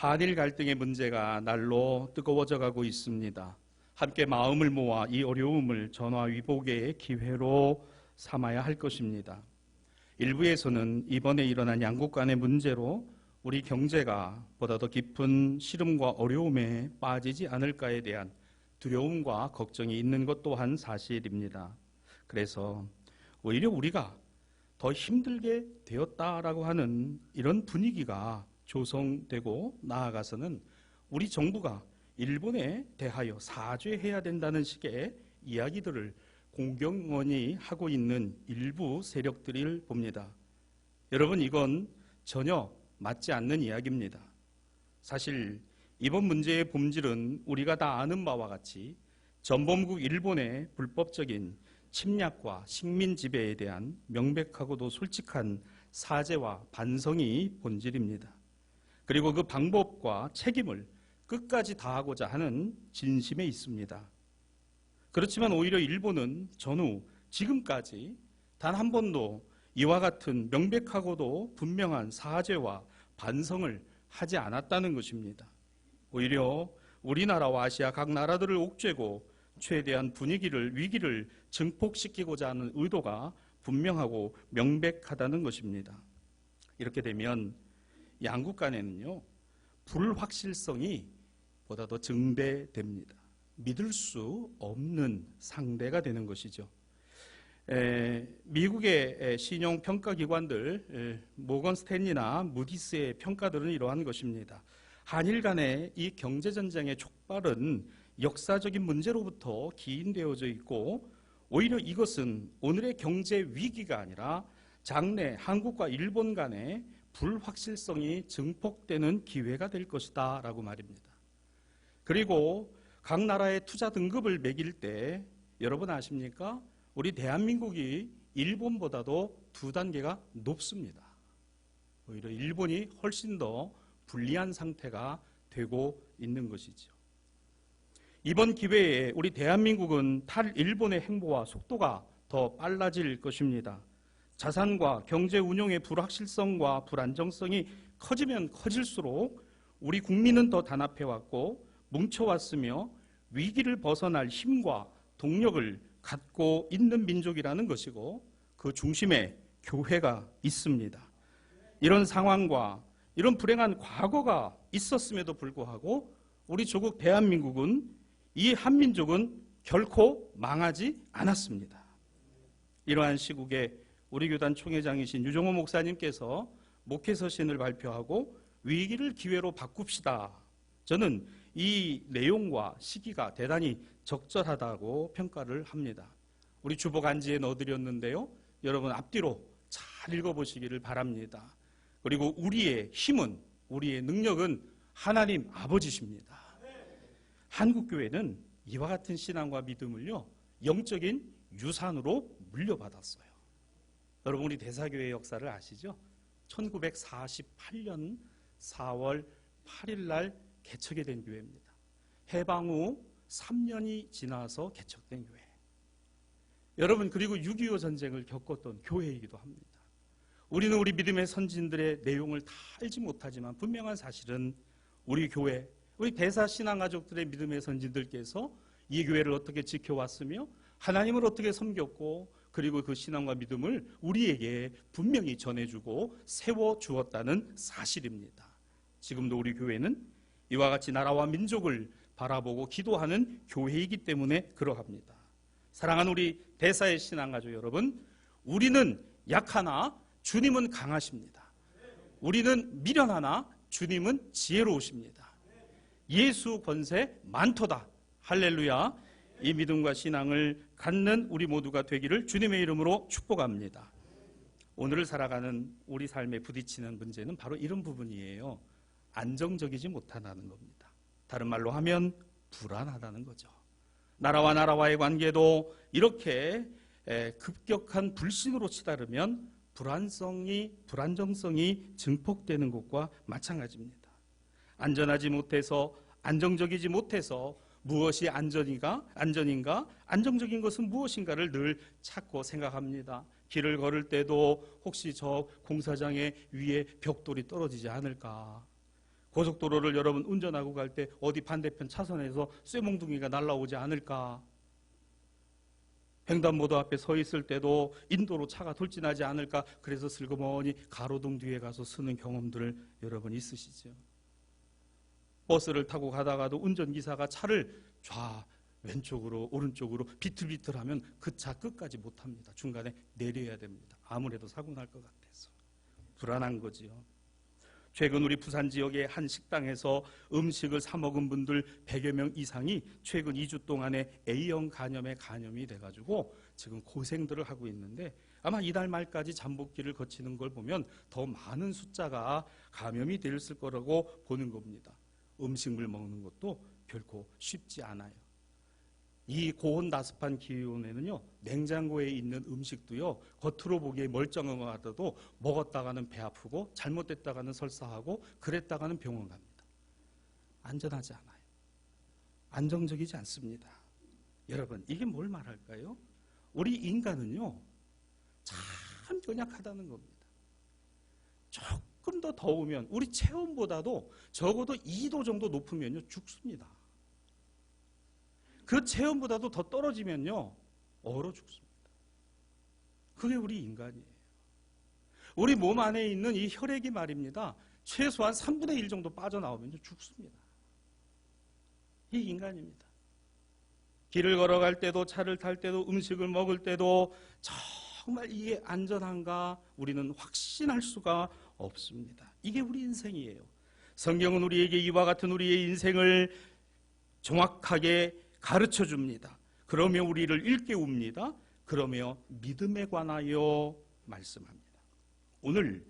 한일 갈등의 문제가 날로 뜨거워져 가고 있습니다. 함께 마음을 모아 이 어려움을 전화위복의 기회로 삼아야 할 것입니다. 일부에서는 이번에 일어난 양국 간의 문제로 우리 경제가 보다 더 깊은 시름과 어려움에 빠지지 않을까에 대한 두려움과 걱정이 있는 것 또한 사실입니다. 그래서 오히려 우리가 더 힘들게 되었다라고 하는 이런 분위기가 조성되고 나아가서는 우리 정부가 일본에 대하여 사죄해야 된다는 식의 이야기들을 공경원이 하고 있는 일부 세력들을 봅니다. 여러분, 이건 전혀 맞지 않는 이야기입니다. 사실 이번 문제의 본질은 우리가 다 아는 바와 같이 전범국 일본의 불법적인 침략과 식민 지배에 대한 명백하고도 솔직한 사죄와 반성이 본질입니다. 그리고 그 방법과 책임을 끝까지 다하고자 하는 진심에 있습니다. 그렇지만 오히려 일본은 전후 지금까지 단 한 번도 이와 같은 명백하고도 분명한 사죄와 반성을 하지 않았다는 것입니다. 오히려 우리나라와 아시아 각 나라들을 옥죄고 최대한 위기를 증폭시키고자 하는 의도가 분명하고 명백하다는 것입니다. 이렇게 되면 양국 간에는요, 불확실성이 보다 더 증대됩니다. 믿을 수 없는 상대가 되는 것이죠. 미국의 신용평가기관들 모건 스탠리나 무디스의 평가들은 이러한 것입니다. 한일 간의 이 경제전쟁의 촉발은 역사적인 문제로부터 기인되어져 있고, 오히려 이것은 오늘의 경제 위기가 아니라 장래 한국과 일본 간의 불확실성이 증폭되는 기회가 될 것이다 라고 말입니다. 그리고 각 나라의 투자 등급을 매길 때 여러분 아십니까? 우리 대한민국이 일본보다도 2단계가 높습니다. 오히려 일본이 훨씬 더 불리한 상태가 되고 있는 것이죠. 이번 기회에 우리 대한민국은 탈일본의 행보와 속도가 더 빨라질 것입니다. 자산과 경제 운용의 불확실성과 불안정성이 커지면 커질수록 우리 국민은 더 단합해왔고 뭉쳐왔으며 위기를 벗어날 힘과 동력을 갖고 있는 민족이라는 것이고, 그 중심에 교회가 있습니다. 이런 상황과 이런 불행한 과거가 있었음에도 불구하고 우리 조국 대한민국은, 이 한민족은 결코 망하지 않았습니다. 이러한 시국에 우리 교단 총회장이신 유정호 목사님께서 목회서신을 발표하고 위기를 기회로 바꿉시다. 저는 이 내용과 시기가 대단히 적절하다고 평가를 합니다. 우리 주보간지에 넣어드렸는데요, 여러분 앞뒤로 잘 읽어보시기를 바랍니다. 그리고 우리의 힘은, 우리의 능력은 하나님 아버지십니다. 한국교회는 이와 같은 신앙과 믿음을요, 영적인 유산으로 물려받았어요. 여러분, 우리 대사교회 역사를 아시죠? 1948년 4월 8일 날 개척이 된 교회입니다. 해방 후 3년이 지나서 개척된 교회. 여러분, 그리고 6.25 전쟁을 겪었던 교회이기도 합니다. 우리는 우리 믿음의 선진들의 내용을 다 알지 못하지만 분명한 사실은 우리 교회, 우리 대사신앙가족들의 믿음의 선진들께서 이 교회를 어떻게 지켜왔으며 하나님을 어떻게 섬겼고, 그리고 그 신앙과 믿음을 우리에게 분명히 전해주고 세워주었다는 사실입니다. 지금도 우리 교회는 이와 같이 나라와 민족을 바라보고 기도하는 교회이기 때문에 그러합니다. 사랑하는 우리 대사의 신앙가족 여러분, 우리는 약하나 주님은 강하십니다. 우리는 미련하나 주님은 지혜로우십니다. 예수 권세 많도다. 할렐루야. 이 믿음과 신앙을 갖는 우리 모두가 되기를 주님의 이름으로 축복합니다. 오늘을 살아가는 우리 삶에 부딪히는 문제는 바로 이런 부분이에요. 안정적이지 못하다는 겁니다. 다른 말로 하면 불안하다는 거죠. 나라와 나라와의 관계도 이렇게 급격한 불신으로 치달으면 불안정성이 증폭되는 것과 마찬가지입니다. 안전하지 못해서, 안정적이지 못해서 무엇이 안전인가? 안정적인 것은 무엇인가를 늘 찾고 생각합니다. 길을 걸을 때도 혹시 저 공사장의 위에 벽돌이 떨어지지 않을까? 고속도로를 여러분 운전하고 갈 때 어디 반대편 차선에서 쇠몽둥이가 날아오지 않을까? 횡단보도 앞에 서 있을 때도 인도로 차가 돌진하지 않을까? 그래서 슬그머니 가로등 뒤에 가서 서는 경험들 여러분 있으시죠? 버스를 타고 가다가도 운전기사가 차를 왼쪽으로 오른쪽으로 비틀비틀하면 그 차 끝까지 못합니다. 중간에 내려야 됩니다. 아무래도 사고 날 것 같아서 불안한 거지요. 최근 우리 부산 지역의 한 식당에서 음식을 사 먹은 분들 100여 명 이상이 최근 2주 동안에 A형 간염에 감염이 돼가지고 지금 고생들을 하고 있는데, 아마 이달 말까지 잠복기를 거치는 걸 보면 더 많은 숫자가 감염이 됐을 거라고 보는 겁니다. 음식물 먹는 것도 결코 쉽지 않아요. 이 고온다습한 기온에는요, 냉장고에 있는 음식도요, 겉으로 보기에 멀쩡한 것 같아도 먹었다가는 배 아프고 잘못됐다가는 설사하고 그랬다가는 병원 갑니다. 안전하지 않아요. 안정적이지 않습니다. 여러분, 이게 뭘 말할까요? 우리 인간은요, 참 연약하다는 겁니다. 조금 더 더우면 우리 체온보다도 적어도 2도 정도 높으면요 죽습니다. 그 체온보다도 더 떨어지면요 얼어 죽습니다. 그게 우리 인간이에요. 우리 몸 안에 있는 이 혈액이 말입니다, 최소한 3분의 1 정도 빠져나오면 죽습니다. 이 인간입니다. 길을 걸어갈 때도 차를 탈 때도 음식을 먹을 때도 정말 이게 안전한가 우리는 확신할 수가 없습니다. 이게 우리 인생이에요. 성경은 우리에게 이와 같은 우리의 인생을 정확하게 가르쳐 줍니다. 그러며 우리를 일깨웁니다. 그러며 믿음에 관하여 말씀합니다. 오늘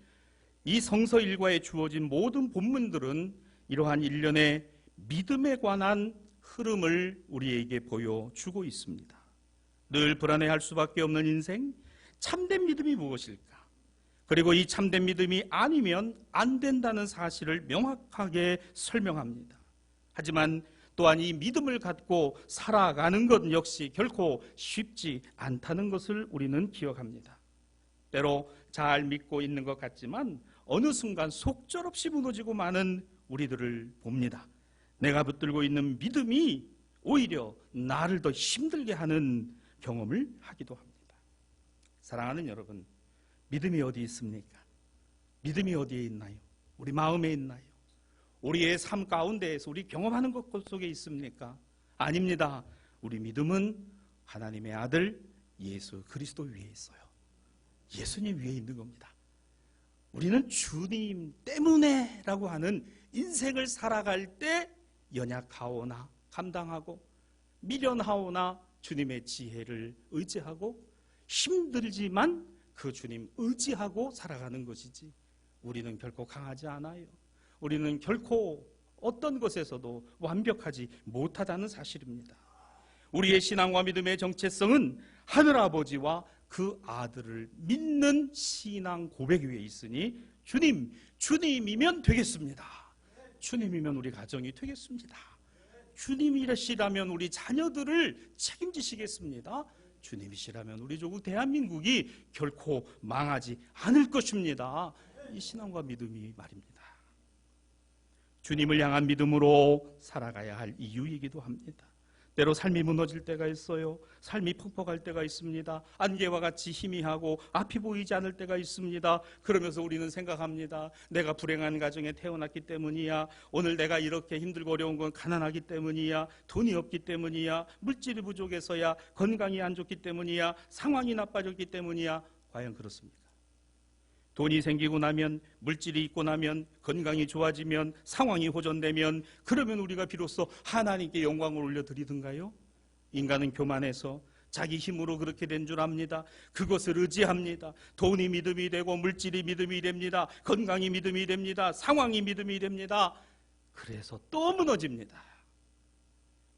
이 성서 일과에 주어진 모든 본문들은 이러한 일련의 믿음에 관한 흐름을 우리에게 보여주고 있습니다. 늘 불안해할 수밖에 없는 인생, 참된 믿음이 무엇일까? 그리고 이 참된 믿음이 아니면 안 된다는 사실을 명확하게 설명합니다. 하지만 또한 이 믿음을 갖고 살아가는 것 역시 결코 쉽지 않다는 것을 우리는 기억합니다. 때로 잘 믿고 있는 것 같지만 어느 순간 속절없이 무너지고 마는 우리들을 봅니다. 내가 붙들고 있는 믿음이 오히려 나를 더 힘들게 하는 경험을 하기도 합니다. 사랑하는 여러분, 믿음이 어디 있습니까? 믿음이 어디에 있나요? 우리 마음에 있나요? 우리의 삶 가운데에서 우리 경험하는 것 속에 있습니까? 아닙니다. 우리 믿음은 하나님의 아들 예수 그리스도 위에 있어요. 예수님 위에 있는 겁니다. 우리는 주님 때문에 라고 하는 인생을 살아갈 때 연약하오나 감당하고, 미련하오나 주님의 지혜를 의지하고, 힘들지만 그 주님 의지하고 살아가는 것이지, 우리는 결코 강하지 않아요. 우리는 결코 어떤 것에서도 완벽하지 못하다는 사실입니다. 우리의 신앙과 믿음의 정체성은 하늘아버지와 그 아들을 믿는 신앙 고백 위에 있으니 주님이면 되겠습니다. 주님이면 우리 가정이 되겠습니다. 주님이시라면 우리 자녀들을 책임지시겠습니다. 주님이시라면 우리 조국 대한민국이 결코 망하지 않을 것입니다. 이 신앙과 믿음이 말입니다. 주님을 향한 믿음으로 살아가야 할 이유이기도 합니다. 때로 삶이 무너질 때가 있어요. 삶이 퍽퍽할 때가 있습니다. 안개와 같이 희미하고 앞이 보이지 않을 때가 있습니다. 그러면서 우리는 생각합니다. 내가 불행한 가정에 태어났기 때문이야. 오늘 내가 이렇게 힘들고 어려운 건 가난하기 때문이야. 돈이 없기 때문이야. 물질이 부족해서야. 건강이 안 좋기 때문이야. 상황이 나빠졌기 때문이야. 과연 그렇습니까? 돈이 생기고 나면, 물질이 있고 나면, 건강이 좋아지면, 상황이 호전되면, 그러면 우리가 비로소 하나님께 영광을 올려드리든가요? 인간은 교만해서 자기 힘으로 그렇게 된 줄 압니다. 그것을 의지합니다. 돈이 믿음이 되고, 물질이 믿음이 됩니다. 건강이 믿음이 됩니다. 상황이 믿음이 됩니다. 그래서 또 무너집니다.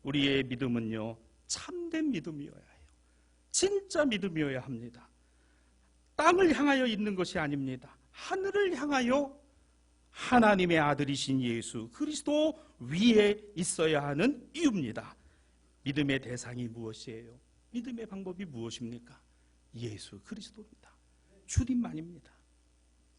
우리의 믿음은요, 참된 믿음이어야 해요. 진짜 믿음이어야 합니다. 땅을 향하여 있는 것이 아닙니다. 하늘을 향하여 하나님의 아들이신 예수 그리스도 위에 있어야 하는 이유입니다. 믿음의 대상이 무엇이에요? 믿음의 방법이 무엇입니까? 예수 그리스도입니다. 주님만입니다.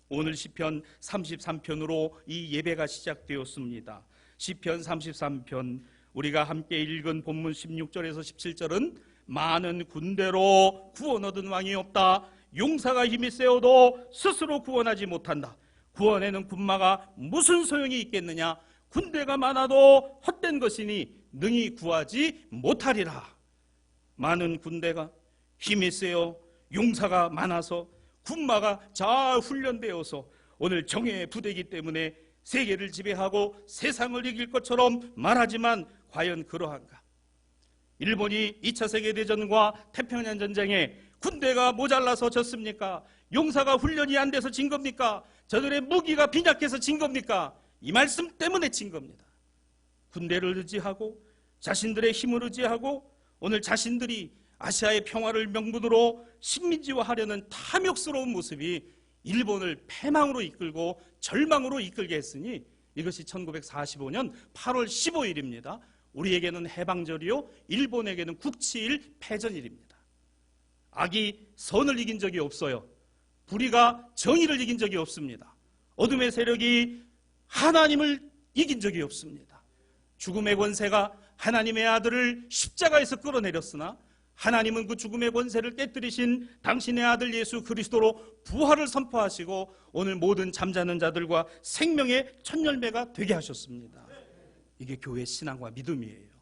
오늘 시편 33편으로 이 예배가 시작되었습니다. 시편 33편 우리가 함께 읽은 본문 16절에서 17절은 많은 군대로 구원 얻은 왕이 없다. 용사가 힘이 세어도 스스로 구원하지 못한다. 구원에는 군마가 무슨 소용이 있겠느냐. 군대가 많아도 헛된 것이니 능히 구하지 못하리라. 많은 군대가 힘이 세어 용사가 많아서 군마가 잘 훈련되어서 오늘 정예의 부대이기 때문에 세계를 지배하고 세상을 이길 것처럼 말하지만 과연 그러한가? 일본이 2차 세계대전과 태평양 전쟁에 군대가 모자라서 졌습니까? 용사가 훈련이 안 돼서 진 겁니까? 저들의 무기가 빈약해서 진 겁니까? 이 말씀 때문에 진 겁니다. 군대를 의지하고 자신들의 힘을 의지하고 오늘 자신들이 아시아의 평화를 명분으로 식민지화하려는 탐욕스러운 모습이 일본을 패망으로 이끌고 절망으로 이끌게 했으니 이것이 1945년 8월 15일입니다. 우리에게는 해방절이요, 일본에게는 국치일 패전일입니다. 악이 선을 이긴 적이 없어요. 불의가 정의를 이긴 적이 없습니다. 어둠의 세력이 하나님을 이긴 적이 없습니다. 죽음의 권세가 하나님의 아들을 십자가에서 끌어내렸으나 하나님은 그 죽음의 권세를 깨뜨리신 당신의 아들 예수 그리스도로 부활을 선포하시고 오늘 모든 잠자는 자들과 생명의 첫 열매가 되게 하셨습니다. 이게 교회 신앙과 믿음이에요.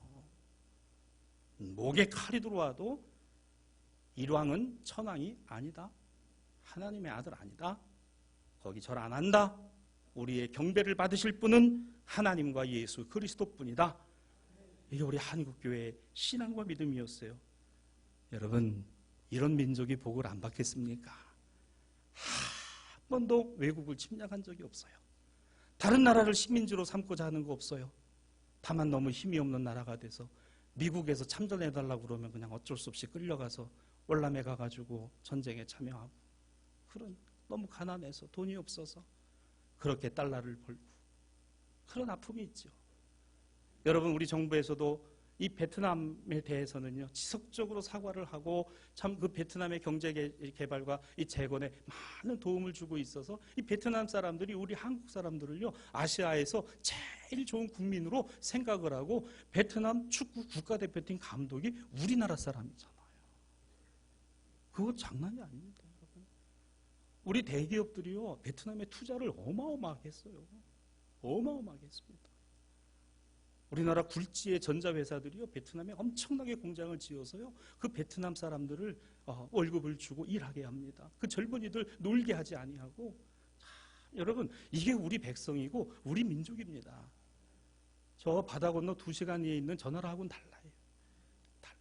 목에 칼이 들어와도 일왕은 천왕이 아니다. 하나님의 아들 아니다. 거기 절 안 한다. 우리의 경배를 받으실 분은 하나님과 예수 그리스도뿐이다. 이게 우리 한국교회의 신앙과 믿음이었어요. 여러분, 이런 민족이 복을 안 받겠습니까? 한 번도 외국을 침략한 적이 없어요. 다른 나라를 식민지로 삼고자 하는 거 없어요. 다만 너무 힘이 없는 나라가 돼서 미국에서 참전해달라고 그러면 그냥 어쩔 수 없이 끌려가서 월남에 가가지고 전쟁에 참여하고, 그런 너무 가난해서 돈이 없어서 그렇게 달러를 벌고, 그런 아픔이 있죠. 여러분, 우리 정부에서도 이 베트남에 대해서는요, 지속적으로 사과를 하고 참 그 베트남의 경제 개발과 이 재건에 많은 도움을 주고 있어서 이 베트남 사람들이 우리 한국 사람들을요, 아시아에서 제일 좋은 국민으로 생각을 하고 베트남 축구 국가대표팀 감독이 우리나라 사람이잖아요. 그거 장난이 아닙니다. 여러분. 우리 대기업들이요, 베트남에 투자를 어마어마하게 했어요. 어마어마하게 했습니다. 우리나라 굴지의 전자회사들이요, 베트남에 엄청나게 공장을 지어서요, 그 베트남 사람들을 월급을 주고 일하게 합니다. 그 젊은이들 놀게 하지 아니하고. 여러분, 이게 우리 백성이고 우리 민족입니다. 저 바다 건너 2시간 위에 있는 저 나라하고는 달라요. 달라.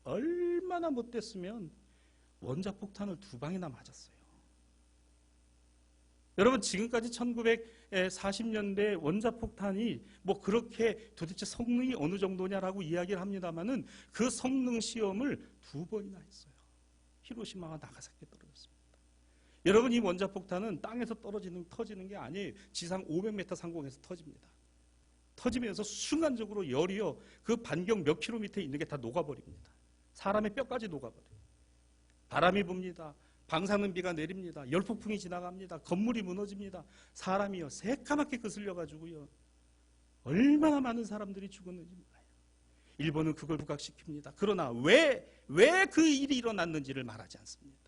얼마나 못됐으면 원자폭탄을 2방이나 맞았어요. 여러분, 지금까지 1940년대 원자폭탄이 뭐 그렇게 도대체 성능이 어느 정도냐라고 이야기를 합니다만은 그 성능 시험을 2번이나 했어요. 히로시마와 나가사키에 떨어졌습니다. 여러분, 이 원자폭탄은 땅에서 터지는 게 아니에요. 지상 500m 상공에서 터집니다. 터지면서 순간적으로 열이요, 그 반경 몇 킬로미터에 있는 게 다 녹아버립니다. 사람의 뼈까지 녹아버려요. 바람이 붑니다. 방사능 비가 내립니다. 열폭풍이 지나갑니다. 건물이 무너집니다. 사람이요, 새까맣게 거슬려가지고요, 얼마나 많은 사람들이 죽었는지 몰라요. 일본은 그걸 부각시킵니다. 그러나 왜 그 일이 일어났는지를 말하지 않습니다.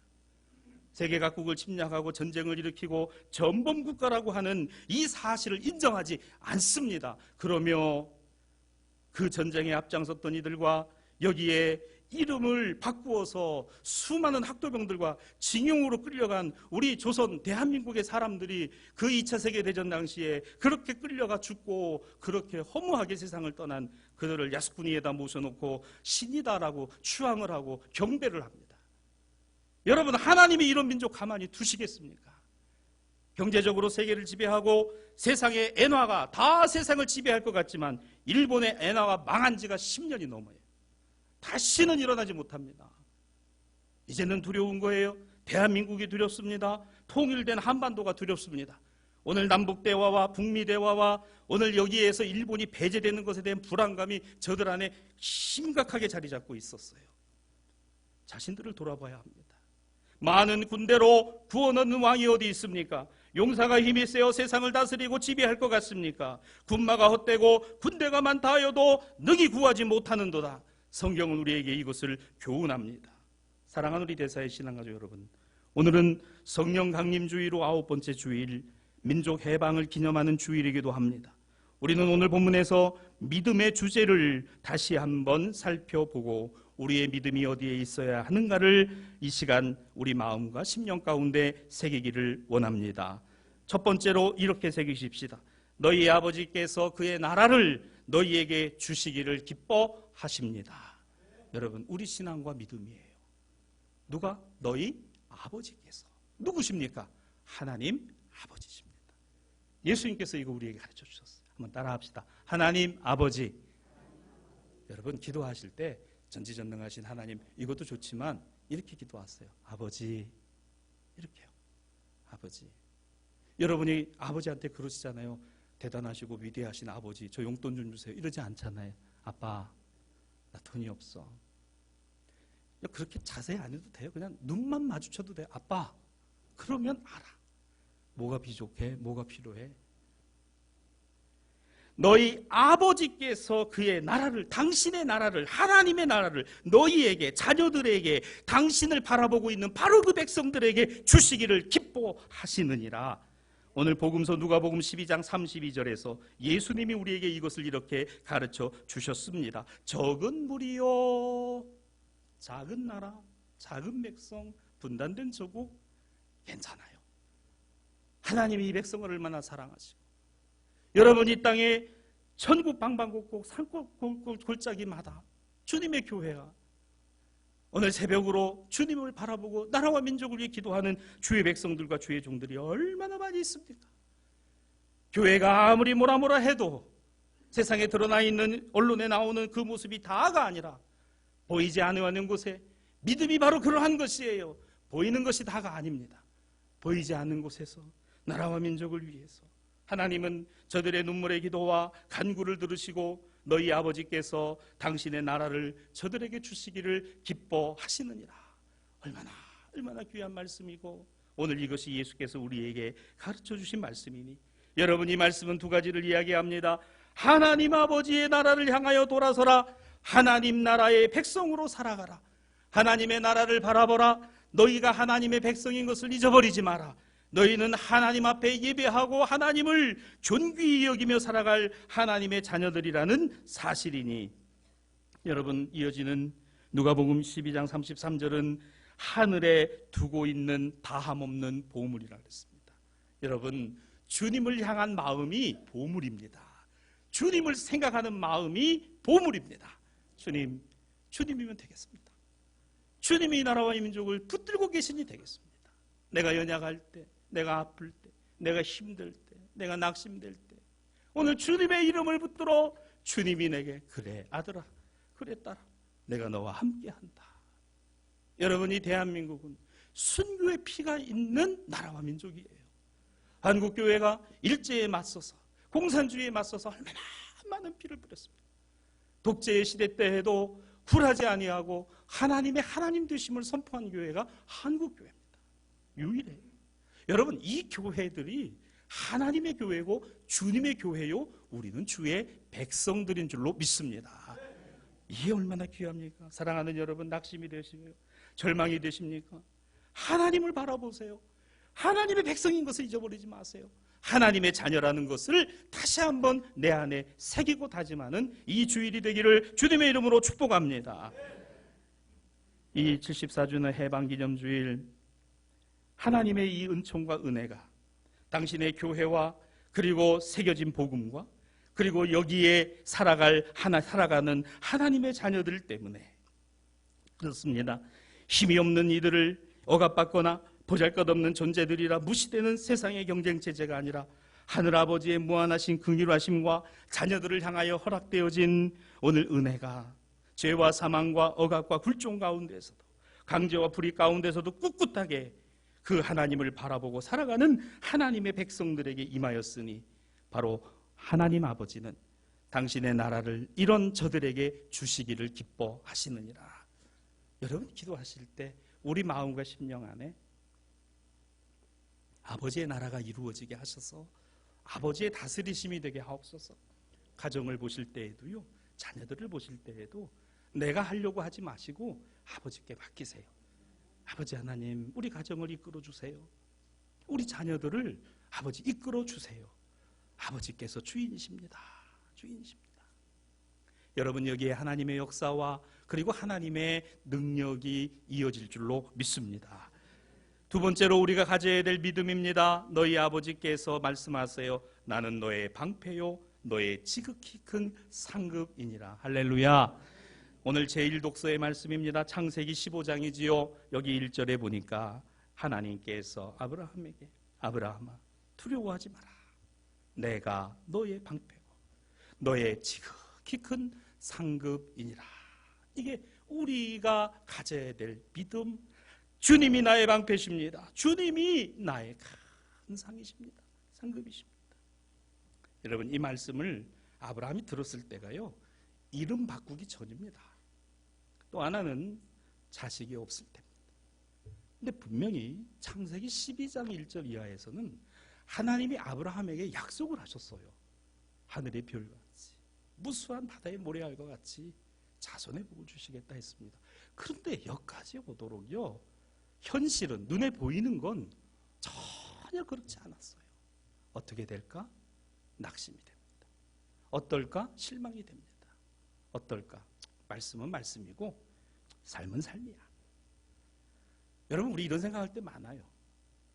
세계 각국을 침략하고 전쟁을 일으키고 전범국가라고 하는 이 사실을 인정하지 않습니다. 그러며 그 전쟁에 앞장섰던 이들과 여기에 이름을 바꾸어서 수많은 학도병들과 징용으로 끌려간 우리 조선 대한민국의 사람들이 그 2차 세계대전 당시에 그렇게 끌려가 죽고 그렇게 허무하게 세상을 떠난 그들을 야스쿠니에다 모셔놓고 신이다라고 추앙을 하고 경배를 합니다. 여러분, 하나님이 이런 민족 가만히 두시겠습니까? 경제적으로 세계를 지배하고 세상의 엔화가 다 세상을 지배할 것 같지만 일본의 엔화가 망한 지가 10년이 넘어요. 다시는 일어나지 못합니다. 이제는 두려운 거예요. 대한민국이 두렵습니다. 통일된 한반도가 두렵습니다. 오늘 남북 대화와 북미 대화와 오늘 여기에서 일본이 배제되는 것에 대한 불안감이 저들 안에 심각하게 자리 잡고 있었어요. 자신들을 돌아봐야 합니다. 많은 군대로 구원 얻는 왕이 어디 있습니까? 용사가 힘이 세어 세상을 다스리고 지배할 것 같습니까? 군마가 헛되고 군대가 많다 하여도 능히 구하지 못하는도다. 성경은 우리에게 이것을 교훈합니다. 사랑하는 우리 대사의 신앙가족 여러분, 오늘은 성령 강림주의로 9번째 주일, 민족 해방을 기념하는 주일이기도 합니다. 우리는 오늘 본문에서 믿음의 주제를 다시 한번 살펴보고 우리의 믿음이 어디에 있어야 하는가를 이 시간 우리 마음과 심령 가운데 새기기를 원합니다. 첫 번째로 이렇게 새기십시다. 너희 아버지께서 그의 나라를 너희에게 주시기를 기뻐하십니다. 여러분, 우리 신앙과 믿음이에요. 누가? 너희 아버지께서. 누구십니까? 하나님 아버지십니다. 예수님께서 이거 우리에게 가르쳐 주셨어요. 한번 따라합시다. 하나님 아버지. 여러분, 기도하실 때 전지전능하신 하나님, 이것도 좋지만 이렇게 기도하세요. 아버지. 이렇게요. 아버지. 여러분이 아버지한테 그러시잖아요. 대단하시고 위대하신 아버지, 저 용돈 좀 주세요. 이러지 않잖아요. 아빠, 나 돈이 없어. 그렇게 자세히 안 해도 돼요. 그냥 눈만 마주쳐도 돼요. 아빠. 그러면 알아. 뭐가 부족해? 뭐가 필요해? 너희 아버지께서 그의 나라를, 당신의 나라를, 하나님의 나라를 너희에게, 자녀들에게, 당신을 바라보고 있는 바로 그 백성들에게 주시기를 기뻐하시느니라. 오늘 복음서 누가복음 12장 32절에서 예수님이 우리에게 이것을 이렇게 가르쳐 주셨습니다. 적은 무리요, 작은 나라, 작은 백성, 분단된 조국, 괜찮아요. 하나님이 이 백성을 얼마나 사랑하시고, 여러분 이 땅에 천국 방방곡곡 산골 골짜기마다 주님의 교회가 오늘 새벽으로 주님을 바라보고 나라와 민족을 위해 기도하는 주의 백성들과 주의 종들이 얼마나 많이 있습니까? 교회가 아무리 뭐라 해도 세상에 드러나 있는 언론에 나오는 그 모습이 다가 아니라 보이지 않는 곳에 믿음이 바로 그러한 것이에요. 보이는 것이 다가 아닙니다. 보이지 않는 곳에서 나라와 민족을 위해서 하나님은 저들의 눈물의 기도와 간구를 들으시고 너희 아버지께서 당신의 나라를 저들에게 주시기를 기뻐하시느니라. 얼마나 귀한 말씀이고 오늘 이것이 예수께서 우리에게 가르쳐 주신 말씀이니 여러분, 이 말씀은 두 가지를 이야기합니다. 하나님 아버지의 나라를 향하여 돌아서라. 하나님 나라의 백성으로 살아가라. 하나님의 나라를 바라보라. 너희가 하나님의 백성인 것을 잊어버리지 마라. 너희는 하나님 앞에 예배하고 하나님을 존귀히 여기며 살아갈 하나님의 자녀들이라는 사실이니, 여러분, 이어지는 누가복음 12장 33절은 하늘에 두고 있는 다함없는 보물이라고 했습니다. 여러분, 주님을 향한 마음이 보물입니다. 주님을 생각하는 마음이 보물입니다. 주님이면 되겠습니다. 주님이 이 나라와 이 민족을 붙들고 계시니 되겠습니다. 내가 연약할 때, 내가 아플 때, 내가 힘들 때, 내가 낙심될 때 오늘 주님의 이름을 붙들어 주님이 내게 그래 아들아, 그래 딸아, 내가 너와 함께한다. 여러분, 이 대한민국은 순교의 피가 있는 나라와 민족이에요. 한국교회가 일제에 맞서서 공산주의에 맞서서 얼마나 많은 피를 뿌렸습니다. 독재의 시대 때에도 굴하지 아니하고 하나님의 하나님 되심을 선포한 교회가 한국교회입니다. 유일해요. 여러분, 이 교회들이 하나님의 교회고 주님의 교회요, 우리는 주의 백성들인 줄로 믿습니다. 이게 얼마나 귀합니까? 사랑하는 여러분, 낙심이 되시고요, 절망이 되십니까? 하나님을 바라보세요. 하나님의 백성인 것을 잊어버리지 마세요. 하나님의 자녀라는 것을 다시 한번 내 안에 새기고 다짐하는 이 주일이 되기를 주님의 이름으로 축복합니다. 이 74주년 해방기념주일, 하나님의 이 은총과 은혜가 당신의 교회와 그리고 새겨진 복음과 그리고 여기에 살아가는 하나님의 자녀들 때문에 그렇습니다. 힘이 없는 이들을 억압받거나 보잘것없는 존재들이라 무시되는 세상의 경쟁체제가 아니라 하늘아버지의 무한하신 긍휼하심과 자녀들을 향하여 허락되어진 오늘 은혜가 죄와 사망과 억압과 굴종 가운데서도 강제와 불의 가운데서도 꿋꿋하게 그 하나님을 바라보고 살아가는 하나님의 백성들에게 임하였으니 바로 하나님 아버지는 당신의 나라를 이런 저들에게 주시기를 기뻐하시느니라. 여러분, 기도하실 때 우리 마음과 심령 안에 아버지의 나라가 이루어지게 하셔서 아버지의 다스리심이 되게 하옵소서. 가정을 보실 때에도요, 자녀들을 보실 때에도 내가 하려고 하지 마시고 아버지께 맡기세요. 아버지 하나님, 우리 가정을 이끌어 주세요. 우리 자녀들을 아버지 이끌어 주세요. 아버지께서 주인이십니다. 주인이십니다. 여러분, 여기에 하나님의 역사와 그리고 하나님의 능력이 이어질 줄로 믿습니다. 두 번째로 우리가 가져야 될 믿음입니다. 너희 아버지께서 말씀하세요. 나는 너의 방패요 너의 지극히 큰 상급이니라. 할렐루야. 오늘 제1독서의 말씀입니다. 창세기 15장이지요. 여기 1절에 보니까 하나님께서 아브라함에게, 아브라함아 두려워하지 마라. 내가 너의 방패고 너의 지극히 큰 상급이니라. 이게 우리가 가져야 될 믿음. 주님이 나의 방패십니다. 주님이 나의 큰 상이십니다. 상급이십니다. 여러분, 이 말씀을 아브라함이 들었을 때가요, 이름 바꾸기 전입니다. 또 하나는 자식이 없을 때입니다. 근데 분명히 창세기 12장 1절 이하에서는 하나님이 아브라함에게 약속을 하셨어요. 하늘의 별같이 무수한 바다의 모래알과 같이 자손의 복을 주시겠다 했습니다. 그런데 여기까지 오도록요, 현실은 눈에 보이는 건 전혀 그렇지 않았어요. 어떻게 될까? 낙심이 됩니다. 어떨까? 실망이 됩니다. 어떨까? 말씀은 말씀이고 삶은 삶이야. 여러분, 우리 이런 생각할 때 많아요.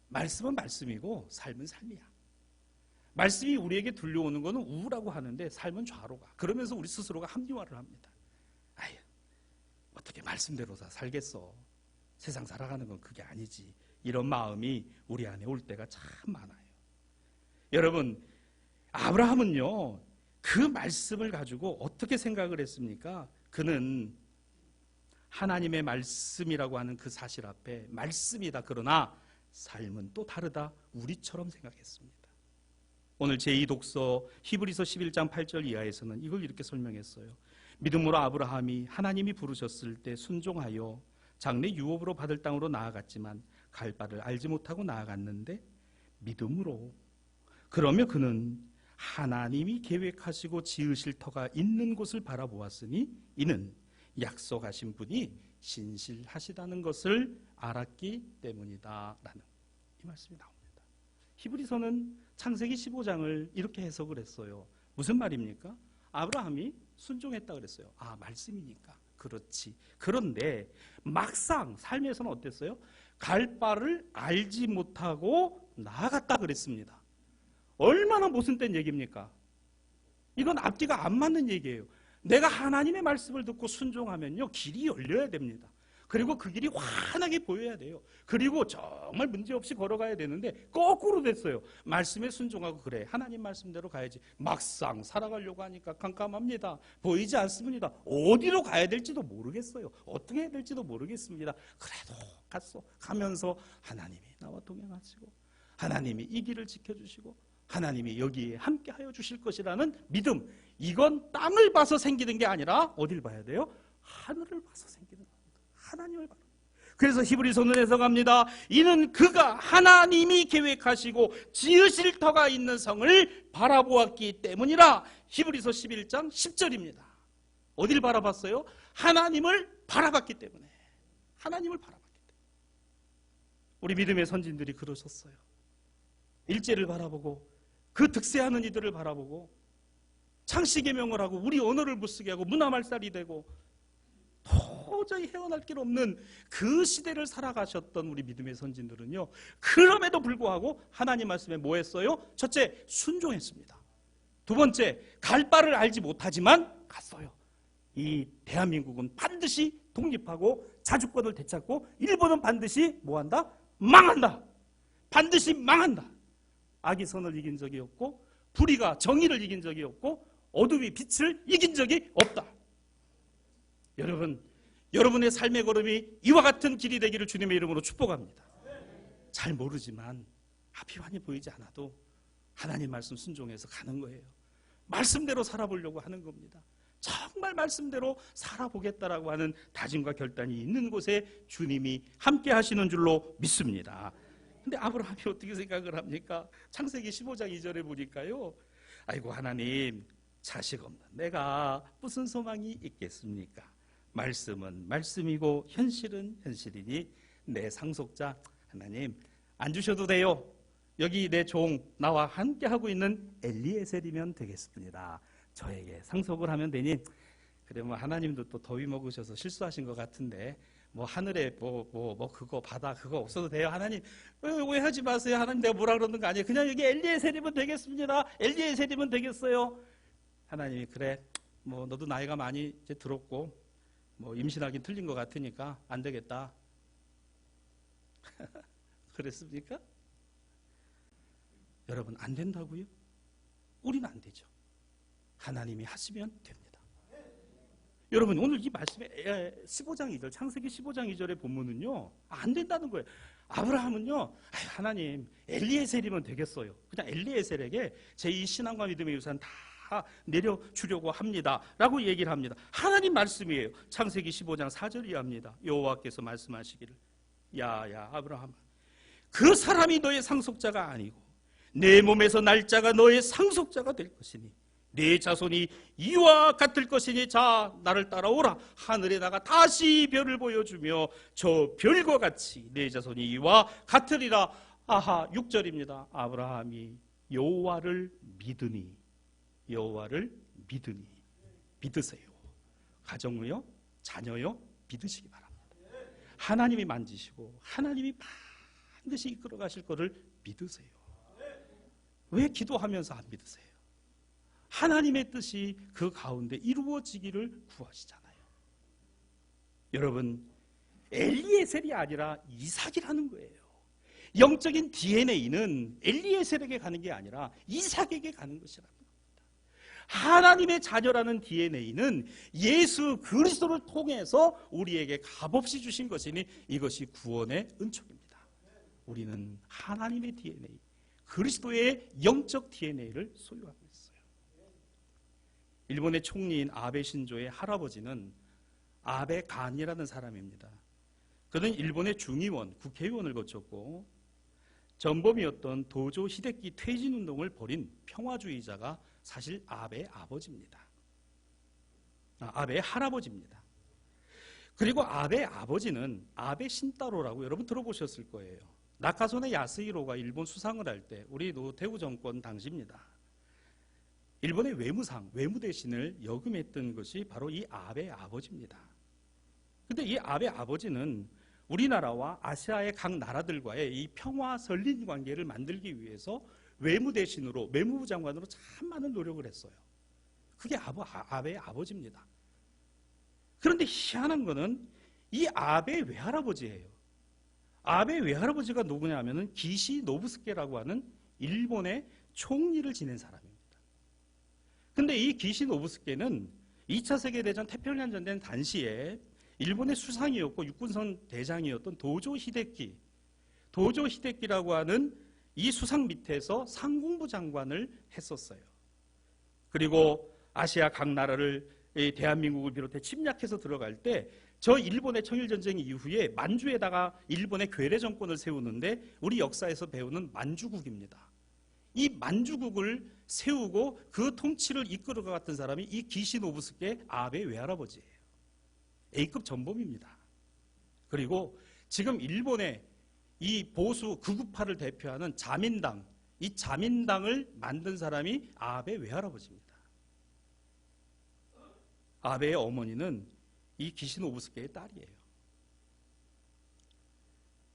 말씀은 말씀이고 삶은 삶이야. 말씀이 우리에게 들려오는 것은 우라고 하는데 삶은 좌로가. 그러면서 우리 스스로가 합리화를 합니다. 아유, 어떻게 말씀대로 살겠어. 세상 살아가는 건 그게 아니지. 이런 마음이 우리 안에 올 때가 참 많아요. 여러분, 아브라함은요, 그 말씀을 가지고 어떻게 생각을 했습니까? 그는 하나님의 말씀이라고 하는 그 사실 앞에 말씀이다, 그러나 삶은 또 다르다, 우리처럼 생각했습니다. 오늘 제2독서 히브리서 11장 8절 이하에서는 이걸 이렇게 설명했어요. 믿음으로 아브라함이 하나님이 부르셨을 때 순종하여 장래 유업으로 받을 땅으로 나아갔지만 갈 바를 알지 못하고 나아갔는데 믿음으로, 그러며 그는 하나님이 계획하시고 지으실 터가 있는 곳을 바라보았으니 이는 약속하신 분이 신실하시다는 것을 알았기 때문이다 라는 이 말씀이 나옵니다. 히브리서는 창세기 15장을 이렇게 해석을 했어요. 무슨 말입니까? 아브라함이 순종했다 그랬어요. 아, 말씀이니까 그렇지. 그런데 막상 삶에서는 어땠어요? 갈 바를 알지 못하고 나아갔다 그랬습니다. 얼마나 모순된 얘기입니까? 이건 앞뒤가 안 맞는 얘기예요. 내가 하나님의 말씀을 듣고 순종하면요, 길이 열려야 됩니다. 그리고 그 길이 환하게 보여야 돼요. 그리고 정말 문제없이 걸어가야 되는데 거꾸로 됐어요. 말씀에 순종하고 그래, 하나님 말씀대로 가야지. 막상 살아가려고 하니까 깜깜합니다. 보이지 않습니다. 어디로 가야 될지도 모르겠어요. 어떻게 해야 될지도 모르겠습니다. 그래도 갔어. 가면서 하나님이 나와 동행하시고 하나님이 이 길을 지켜주시고 하나님이 여기에 함께하여 주실 것이라는 믿음. 이건 땅을 봐서 생기는 게 아니라 어딜 봐야 돼요? 하늘을 봐서 생기는 겁니다. 하나님을 바라. 그래서 히브리서는 해석합니다. 이는 그가 하나님이 계획하시고 지으실 터가 있는 성을 바라보았기 때문이라. 히브리서 11장 10절입니다. 어딜 바라봤어요? 하나님을 바라봤기 때문에. 하나님을 바라봤기 때문에. 우리 믿음의 선진들이 그러셨어요. 일제를 바라보고 그 득세하는 이들을 바라보고 창씨계명을 하고 우리 언어를 못쓰게 하고 문화말살이 되고 도저히 헤어날 길 없는 그 시대를 살아가셨던 우리 믿음의 선진들은요, 그럼에도 불구하고 하나님 말씀에 뭐 했어요? 첫째, 순종했습니다. 두 번째, 갈 바를 알지 못하지만 갔어요. 이 대한민국은 반드시 독립하고 자주권을 되찾고 일본은 반드시 뭐한다? 망한다. 반드시 망한다. 악이 선을 이긴 적이 없고 불의가 정의를 이긴 적이 없고 어둠이 빛을 이긴 적이 없다. 여러분, 여러분의 삶의 걸음이 이와 같은 길이 되기를 주님의 이름으로 축복합니다. 잘 모르지만 앞이 환히 보이지 않아도 하나님 말씀 순종해서 가는 거예요. 말씀대로 살아보려고 하는 겁니다. 정말 말씀대로 살아보겠다라고 하는 다짐과 결단이 있는 곳에 주님이 함께 하시는 줄로 믿습니다. 근데 아브라함이 어떻게 생각을 합니까? 창세기 15장 2절에 보니까요, 아이고 하나님, 자식 없는 내가 무슨 소망이 있겠습니까? 말씀은 말씀이고 현실은 현실이니 내 상속자 하나님 안 주셔도 돼요. 여기 내 종 나와 함께 하고 있는 엘리에셀이면 되겠습니다. 저에게 상속을 하면 되니. 그러면 하나님도 또 더위 먹으셔서 실수하신 것 같은데, 뭐 하늘에 그거 바다 그거 없어도 돼요. 하나님 오해하지 마세요. 하나님 내가 뭐라 그러는 거 아니에요. 그냥 여기 엘리에셀이면 되겠습니다. 엘리에셀이면 되겠어요. 하나님이 그래, 뭐 너도 나이가 많이 이제 들었고 뭐 임신하긴 틀린 것 같으니까 안 되겠다. 그랬습니까? 여러분 안 된다고요? 우리는 안 되죠. 하나님이 하시면 됩니다. 여러분 오늘 이 말씀에 15장 2절 창세기 15장 2절의 본문은요 안 된다는 거예요. 아브라함은요 하나님 엘리에셀이면 되겠어요. 그냥 엘리에셀에게 제 이 신앙과 믿음의 유산 다 내려주려고 합니다 라고 얘기를 합니다. 하나님 말씀이에요. 창세기 15장 4절 이하입니다. 여호와께서 말씀하시기를 야 아브라함, 그 사람이 너의 상속자가 아니고 내 몸에서 날짜가 너의 상속자가 될 것이니 내 자손이 이와 같을 것이니 자 나를 따라오라. 하늘에 나가 다시 별을 보여주며 저 별과 같이 내 자손이 이와 같으리라. 아하 6절입니다. 아브라함이 여호와를 믿으니 믿으세요. 가정을요 자녀요 믿으시기 바랍니다. 하나님이 만지시고 하나님이 반드시 이끌어 가실 것을 믿으세요. 왜 기도하면서 안 믿으세요? 하나님의 뜻이 그 가운데 이루어지기를 구하시잖아요. 여러분 엘리에셀이 아니라 이삭이라는 거예요. 영적인 DNA는 엘리에셀에게 가는 게 아니라 이삭에게 가는 것이라는 겁니다. 하나님의 자녀라는 DNA는 예수 그리스도를 통해서 우리에게 값없이 주신 것이니 이것이 구원의 은총입니다. 우리는 하나님의 DNA, 그리스도의 영적 DNA를 소유하고 있어요. 일본의 총리인 아베 신조의 할아버지는 아베 간이라는 사람입니다. 그는 일본의 중의원, 국회의원을 거쳤고 전범이었던 도조 히데키 퇴진운동을 벌인 평화주의자가 사실 아베의 아버지입니다. 아베의 할아버지입니다. 그리고 아베의 아버지는 아베 신따로라고 여러분 들어보셨을 거예요. 나카소네 야스히로가 일본 수상을 할 때 우리 노태우 정권 당시입니다. 일본의 외무상, 외무대신을 역임했던 것이 바로 이 아베의 아버지입니다. 그런데 이 아베의 아버지는 우리나라와 아시아의 각 나라들과의 이 평화 설린 관계를 만들기 위해서 외무대신으로, 외무부 장관으로 참 많은 노력을 했어요. 그게 아베의 아버지입니다. 그런데 희한한 거는 이 아베의 외할아버지예요. 아베의 외할아버지가 누구냐 하면은 기시 노부스케라고 하는 일본의 총리를 지낸 사람입니다. 근데 이 기시 노부스케는 2차 세계대전 태평양 전쟁 당시에 일본의 수상이었고 육군선 대장이었던 도조 히데키라고 하는 이 수상 밑에서 상공부 장관을 했었어요. 그리고 아시아 각 나라를 대한민국을 비롯해 침략해서 들어갈 때 저 일본의 청일전쟁 이후에 만주에다가 일본의 괴뢰 정권을 세우는데 우리 역사에서 배우는 만주국입니다. 이 만주국을 세우고 그 통치를 이끌어갔던 사람이 이 기시 노부스케 아베 외할아버지예요. A급 전범입니다. 그리고 지금 일본의 이 보수 극우파를 대표하는 자민당, 이 자민당을 만든 사람이 아베 외할아버지입니다. 아베의 어머니는 이 기시 노부스케의 딸이에요.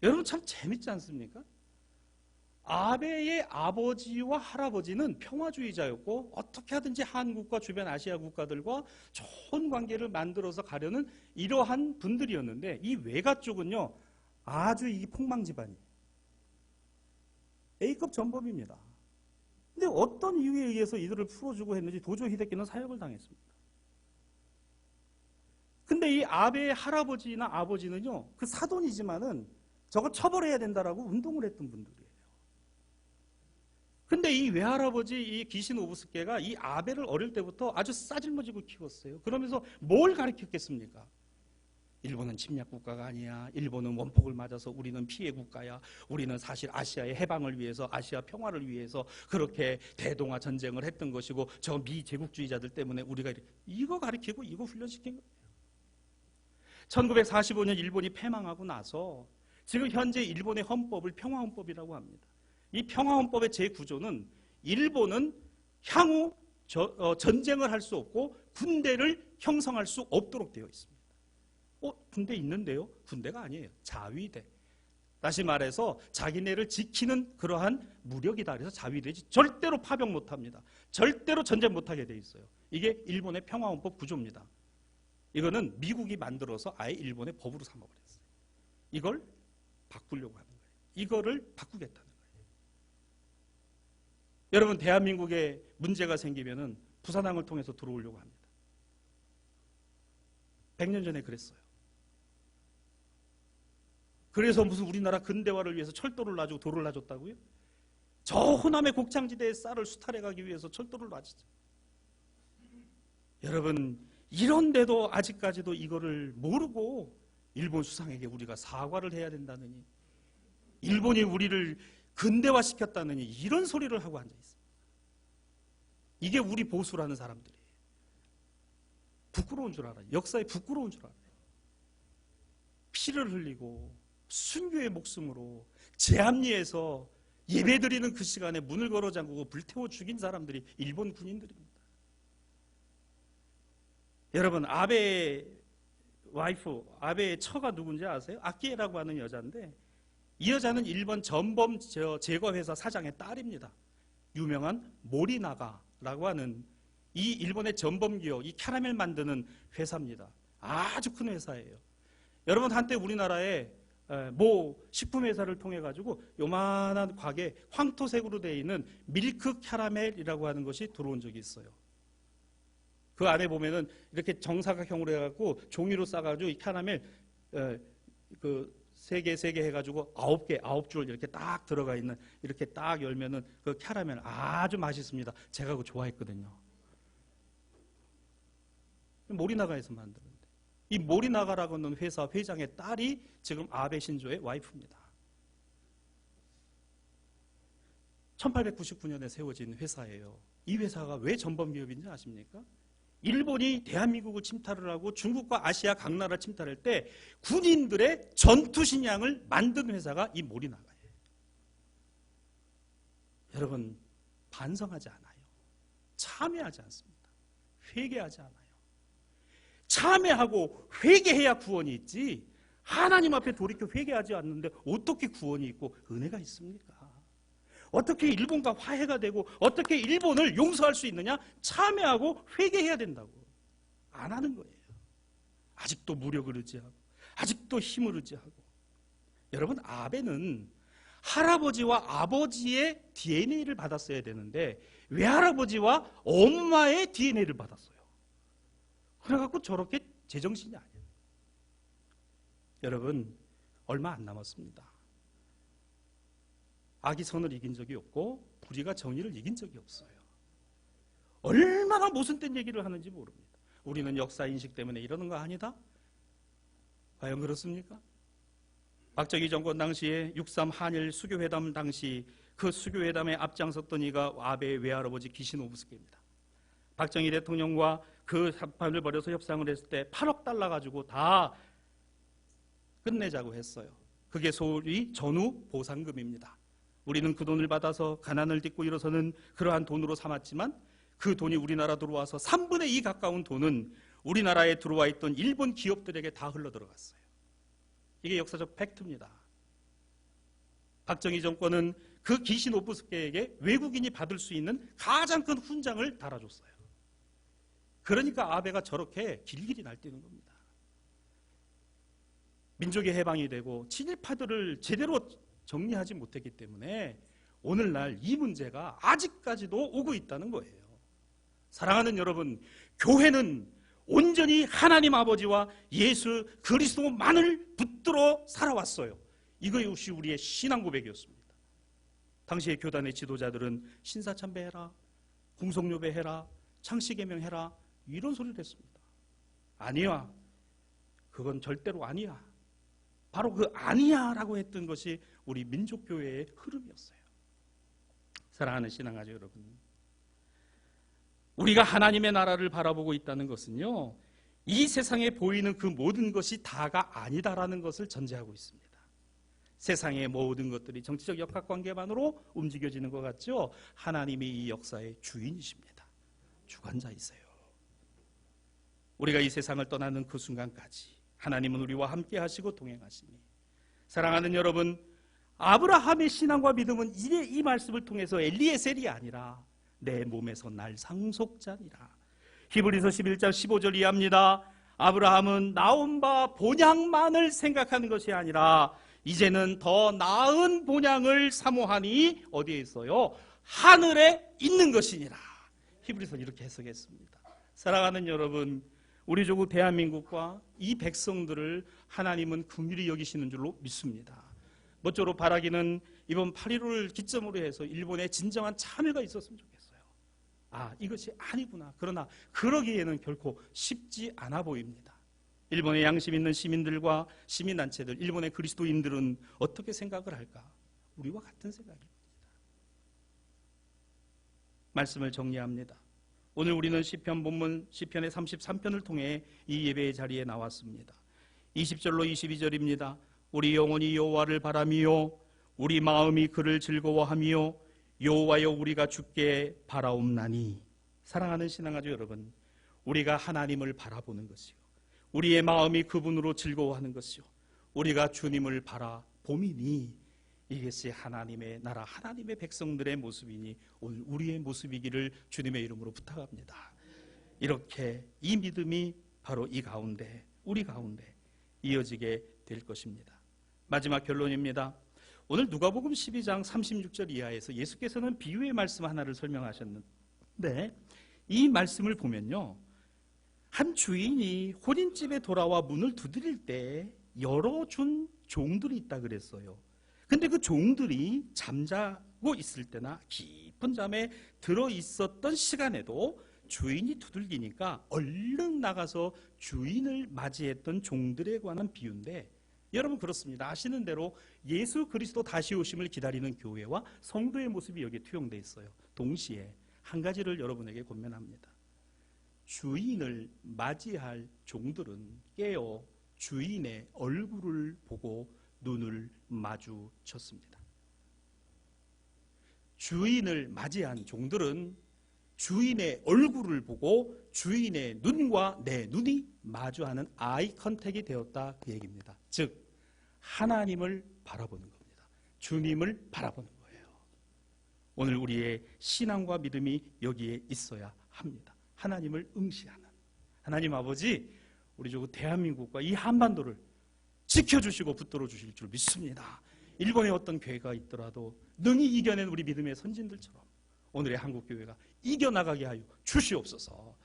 여러분 참 재밌지 않습니까? 아베의 아버지와 할아버지는 평화주의자였고 어떻게 하든지 한국과 주변 아시아 국가들과 좋은 관계를 만들어서 가려는 이러한 분들이었는데 이 외가 쪽은요 아주 이 폭망 집안이에요. A급 전범입니다. 근데 어떤 이유에 의해서 이들을 풀어주고 했는지 도조 히데키는 사역을 당했습니다. 근데 이 아베의 할아버지나 아버지는요 그 사돈이지만은 저거 처벌해야 된다라고 운동을 했던 분들이에요. 근데 이 외할아버지 이 기시 노부스케가 이 아베를 어릴 때부터 아주 싸질머지고 키웠어요. 그러면서 뭘 가르쳤겠습니까? 일본은 침략 국가가 아니야. 일본은 원폭을 맞아서 우리는 피해 국가야. 우리는 사실 아시아의 해방을 위해서, 아시아 평화를 위해서 그렇게 대동아 전쟁을 했던 것이고 저 미제국주의자들 때문에 우리가 이거 가르치고 이거 훈련시킨 거예요. 1945년 일본이 패망하고 나서 지금 현재 일본의 헌법을 평화헌법이라고 합니다. 이 평화헌법의 제구조는 일본은 향후 전쟁을 할 수 없고 군대를 형성할 수 없도록 되어 있습니다. 군대 있는데요? 군대가 아니에요. 자위대. 다시 말해서 자기네를 지키는 그러한 무력이다. 그래서 자위대지 절대로 파병 못합니다. 절대로 전쟁 못하게 돼 있어요. 이게 일본의 평화헌법 구조입니다. 이거는 미국이 만들어서 아예 일본의 법으로 삼아버렸어요. 이걸 바꾸려고 하는 거예요. 이거를 바꾸겠다는 거예요. 여러분, 대한민국에 문제가 생기면은 부산항을 통해서 들어오려고 합니다. 100년 전에 그랬어요. 그래서 무슨 우리나라 근대화를 위해서 철도를 놔주고 도로를 놔줬다고요? 저 호남의 곡창지대의 쌀을 수탈해 가기 위해서 철도를 놔주죠. 여러분, 이런데도 아직까지도 이거를 모르고 일본 수상에게 우리가 사과를 해야 된다느니, 일본이 우리를 근대화시켰다느니 이런 소리를 하고 앉아있습니다. 이게 우리 보수라는 사람들이에요. 부끄러운 줄 알아요. 역사에 부끄러운 줄 알아요. 피를 흘리고 순교의 목숨으로 제암리에서 예배드리는 그 시간에 문을 걸어 잠그고 불태워 죽인 사람들이 일본 군인들입니다. 여러분, 아베의 와이프, 아베의 처가 누군지 아세요? 아키에라고 하는 여자인데, 이 여자는 일본 전범 제거회사 사장의 딸입니다. 유명한 모리나가라고 하는 이 일본의 전범 기업, 이 캐러멜 만드는 회사입니다. 아주 큰 회사예요. 여러분, 한때 우리나라에 모 식품회사를 통해 가지고 요만한 곽에 황토색으로 되어 있는 밀크 캐러멜이라고 하는 것이 들어온 적이 있어요. 그 안에 보면은 이렇게 정사각형으로 해갖고 종이로 싸가지고 이 캐러멜 그 3개 해가지고 9줄 이렇게 딱 들어가 있는, 이렇게 딱 열면은 그 캐러멜 아주 맛있습니다. 제가 그거 좋아했거든요. 모리나가에서 만드는데, 이 모리나가라고 하는 회사 회장의 딸이 지금 아베 신조의 와이프입니다. 1899년에 세워진 회사예요. 이 회사가 왜 전범기업인지 아십니까? 일본이 대한민국을 침탈을 하고 중국과 아시아 각 나라를 침탈할 때 군인들의 전투식량을 만든 회사가 이 모리나가예요. 여러분, 반성하지 않아요. 참여하지 않습니다. 회개하지 않아요. 참여하고 회개해야 구원이 있지, 하나님 앞에 돌이켜 회개하지 않는데 어떻게 구원이 있고 은혜가 있습니까? 어떻게 일본과 화해가 되고 어떻게 일본을 용서할 수 있느냐? 참여하고 회개해야 된다고. 안 하는 거예요. 아직도 무력을 의지하고, 아직도 힘을 의지하고. 여러분, 아베는 할아버지와 아버지의 DNA를 받았어야 되는데 외할아버지와 엄마의 DNA를 받았어요. 그래갖고 저렇게 제정신이 아니에요. 여러분, 얼마 안 남았습니다. 악이 선을 이긴 적이 없고 불의가 정의를 이긴 적이 없어요. 얼마나 모순된 얘기를 하는지 모릅니다. 우리는 역사 인식 때문에 이러는 거 아니다? 과연 그렇습니까? 박정희 정권 당시에 6.3 한일 수교회담 당시 그 수교회담에 앞장섰던 이가 아베의 외할아버지 기시노부스케입니다. 박정희 대통령과 그 합판을 벌여서 협상을 했을 때 8억 달러 가지고 다 끝내자고 했어요. 그게 소위 전후 보상금입니다. 우리는 그 돈을 받아서 가난을 딛고 일어서는 그러한 돈으로 삼았지만 그 돈이 우리나라 들어와서 3분의 2 가까운 돈은 우리나라에 들어와 있던 일본 기업들에게 다 흘러들어갔어요. 이게 역사적 팩트입니다. 박정희 정권은 그 기시노부스케에게 외국인이 받을 수 있는 가장 큰 훈장을 달아줬어요. 그러니까 아베가 저렇게 길길이 날뛰는 겁니다. 민족의 해방이 되고 친일파들을 제대로 정리하지 못했기 때문에 오늘날 이 문제가 아직까지도 오고 있다는 거예요. 사랑하는 여러분, 교회는 온전히 하나님 아버지와 예수 그리스도만을 붙들어 살아왔어요. 이것이 우리의 신앙 고백이었습니다. 당시의 교단의 지도자들은 신사참배해라, 공성요배해라, 창씨개명해라, 이런 소리를 했습니다. 아니야, 그건 절대로 아니야. 바로 그 아니야 라고 했던 것이 우리 민족교회의 흐름이었어요. 사랑하는 신앙가족 여러분, 우리가 하나님의 나라를 바라보고 있다는 것은요, 이 세상에 보이는 그 모든 것이 다가 아니다라는 것을 전제하고 있습니다. 세상의 모든 것들이 정치적 역학관계만으로 움직여지는 것 같죠? 하나님이 이 역사의 주인이십니다. 주관자이세요. 우리가 이 세상을 떠나는 그 순간까지 하나님은 우리와 함께 하시고 동행하시니, 사랑하는 여러분, 아브라함의 신앙과 믿음은 이 말씀을 통해서 엘리에셀이 아니라 내 몸에서 날 상속자니라. 히브리서 11장 15절 이하입니다. 아브라함은 나온 바 본향만을 생각하는 것이 아니라 이제는 더 나은 본향을 사모하니 어디에 있어요? 하늘에 있는 것이니라. 히브리서 이렇게 해석했습니다. 사랑하는 여러분, 우리 조국 대한민국과 이 백성들을 하나님은 긍휼히 여기시는 줄로 믿습니다. 모쪼록 바라기는 이번 8.15를 기점으로 해서 일본에 진정한 참여가 있었으면 좋겠어요. 이것이 아니구나. 그러나 그러기에는 결코 쉽지 않아 보입니다. 일본의 양심 있는 시민들과 시민단체들, 일본의 그리스도인들은 어떻게 생각을 할까? 우리와 같은 생각입니다. 말씀을 정리합니다. 오늘 우리는 시편 본문 시편의 33편을 통해 이 예배의 자리에 나왔습니다. 20절로 22절입니다. 우리 영혼이 여호와를 바라미요 우리 마음이 그를 즐거워하미요 여호와여 우리가 주께 바라옵나니. 사랑하는 신앙가족 여러분, 우리가 하나님을 바라보는 것이요, 우리의 마음이 그분으로 즐거워하는 것이요, 우리가 주님을 바라봄이니 이것이 하나님의 나라, 하나님의 백성들의 모습이니 오늘 우리의 모습이기를 주님의 이름으로 부탁합니다. 이렇게 이 믿음이 바로 이 가운데, 우리 가운데 이어지게 될 것입니다. 마지막 결론입니다. 오늘 누가복음 12장 36절 이하에서 예수께서는 비유의 말씀 하나를 설명하셨는데, 이 말씀을 보면요, 한 주인이 혼인집에 돌아와 문을 두드릴 때 열어준 종들이 있다 그랬어요. 근데 그 종들이 잠자고 있을 때나 깊은 잠에 들어 있었던 시간에도 주인이 두들기니까 얼른 나가서 주인을 맞이했던 종들에 관한 비유인데, 여러분 그렇습니다. 아시는 대로 예수 그리스도 다시 오심을 기다리는 교회와 성도의 모습이 여기에 투영되어 있어요. 동시에 한 가지를 여러분에게 권면합니다. 주인을 맞이할 종들은 깨어 주인의 얼굴을 보고 눈을 마주쳤습니다. 주인을 맞이한 종들은 주인의 얼굴을 보고 주인의 눈과 내 눈이 마주하는 아이 컨택이 되었다, 그 얘기입니다. 즉 하나님을 바라보는 겁니다. 주님을 바라보는 거예요. 오늘 우리의 신앙과 믿음이 여기에 있어야 합니다. 하나님을 응시하는 하나님 아버지, 우리 조국 대한민국과 이 한반도를 지켜주시고 붙들어 주실 줄 믿습니다. 일본에 어떤 교회가 있더라도 능히 이겨낸 우리 믿음의 선진들처럼 오늘의 한국교회가 이겨나가게 하여 주시옵소서.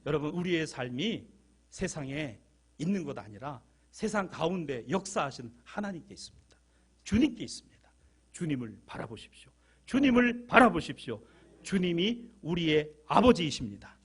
여러분, 우리의 삶이 세상에 있는 것 아니라 세상 가운데 역사하시는 하나님께 있습니다. 주님께 있습니다. 주님을 바라보십시오. 주님을 바라보십시오. 주님이 우리의 아버지이십니다.